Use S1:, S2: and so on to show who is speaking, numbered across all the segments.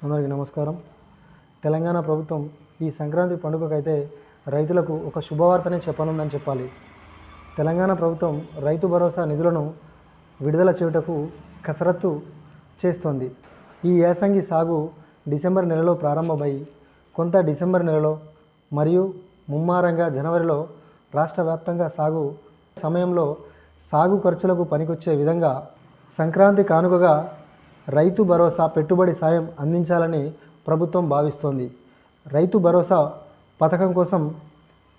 S1: అందరికీ నమస్కారం. తెలంగాణ ప్రభుత్వం ఈ సంక్రాంతి పండుగకైతే రైతులకు ఒక శుభవార్తనే చెప్పనుందని చెప్పాలి. తెలంగాణ ప్రభుత్వం రైతు భరోసా నిధులను విడుదల చేయుటకు కసరత్తు చేస్తోంది. ఈ యాసంగి సాగు డిసెంబర్ నెలలో ప్రారంభమై కొంత డిసెంబర్ నెలలో మరియు ముమ్మారంగా జనవరిలో రాష్ట్ర వ్యాప్తంగా సాగు సమయంలో సాగు ఖర్చులకు పనికొచ్చే విధంగా సంక్రాంతి కానుకగా రైతు భరోసా పెట్టుబడి సాయం అందించాలని ప్రభుత్వం భావిస్తోంది. రైతు భరోసా పథకం కోసం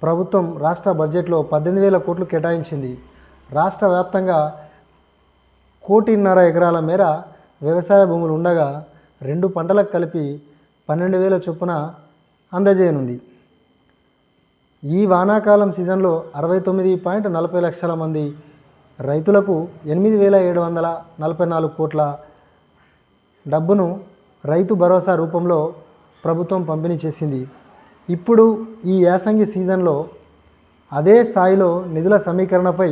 S1: ప్రభుత్వం రాష్ట్ర బడ్జెట్లో 18,000 కోట్లు కేటాయించింది. రాష్ట్ర వ్యాప్తంగా 1.5 ఎకరాల మేర వ్యవసాయ భూములు ఉండగా 2 పంటలకు కలిపి 12,000 చొప్పున అందజేయనుంది. ఈ వానాకాలం సీజన్లో 69.40 లక్షల మంది రైతులకు 8,744 కోట్ల డబ్బును రైతు భరోసా రూపంలో ప్రభుత్వం పంపిణీ చేసింది. ఇప్పుడు ఈ యాసంగి సీజన్లో అదే స్థాయిలో నిధుల సమీకరణపై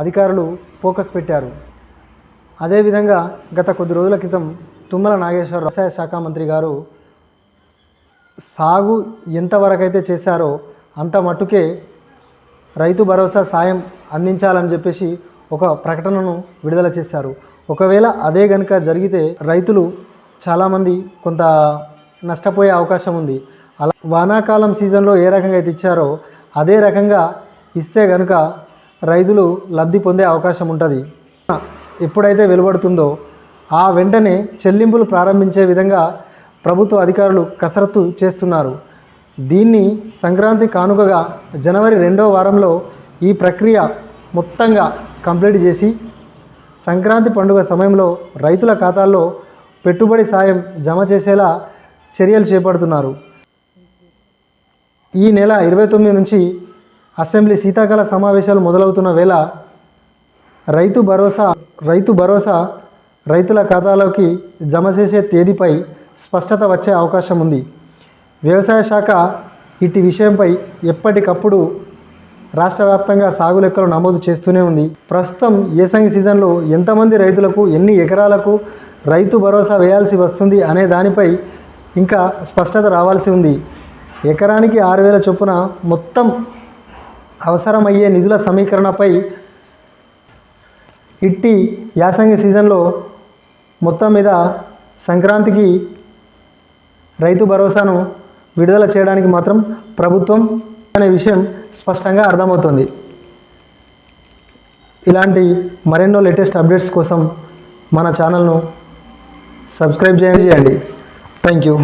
S1: అధికారులు ఫోకస్ పెట్టారు. అదేవిధంగా గత కొద్ది రోజుల క్రితం తుమ్మల నాగేశ్వరరావు వ్యవసాయ శాఖ మంత్రి గారు సాగు ఎంతవరకైతే చేశారో అంత మట్టుకే రైతు భరోసా సాయం అందించాలని చెప్పేసి ఒక ప్రకటనను విడుదల చేశారు. ఒకవేళ అదే కనుక జరిగితే రైతులు చాలామంది కొంత నష్టపోయే అవకాశం ఉంది. అలా వానాకాలం సీజన్లో ఏ రకంగా అయితే ఇచ్చారో అదే రకంగా ఇస్తే కనుక రైతులు లబ్ధి పొందే అవకాశం ఉంటుంది. ఎప్పుడైతే వెలువడుతుందో ఆ వెంటనే చెల్లింపులు ప్రారంభించే విధంగా ప్రభుత్వ అధికారులు కసరత్తు చేస్తున్నారు. దీన్ని సంక్రాంతి కానుకగా జనవరి 2వ వారంలో ఈ ప్రక్రియ మొత్తంగా కంప్లీట్ చేసి సంక్రాంతి పండుగ సమయంలో రైతుల ఖాతాల్లో పెట్టుబడి సాయం జమ చేసేలా చర్యలు చేపడుతున్నారు. ఈ నెల 29 నుంచి అసెంబ్లీ శీతాకాల సమావేశాలు మొదలవుతున్న వేళ రైతు భరోసా రైతుల ఖాతాలోకి జమ చేసే తేదీపై స్పష్టత వచ్చే అవకాశం ఉంది. వ్యవసాయ శాఖ ఇట్టి విషయంపై ఎప్పటికప్పుడు రాష్ట్ర వ్యాప్తంగా సాగు లెక్కలు నమోదు చేస్తూనే ఉంది. ప్రస్తుతం యాసంగి సీజన్లో ఎంతమంది రైతులకు ఎన్ని ఎకరాలకు రైతు భరోసా వేయాల్సి వస్తుంది అనే దానిపై ఇంకా స్పష్టత రావాల్సి ఉంది. ఎకరానికి 6,000 చొప్పున మొత్తం అవసరమయ్యే నిధుల సమీకరణపై ఇట్టి యాసంగి సీజన్లో మొత్తం మీద సంక్రాంతికి రైతు భరోసాను విడుదల చేయడానికి మాత్రం ప్రభుత్వం అనే విషయం స్పష్టంగా అర్థమవుతుంది. ఇలాంటి మరెన్నో లేటెస్ట్ అప్డేట్స్ కోసం మన ఛానల్ను సబ్స్క్రైబ్ చేయండి. Thank you.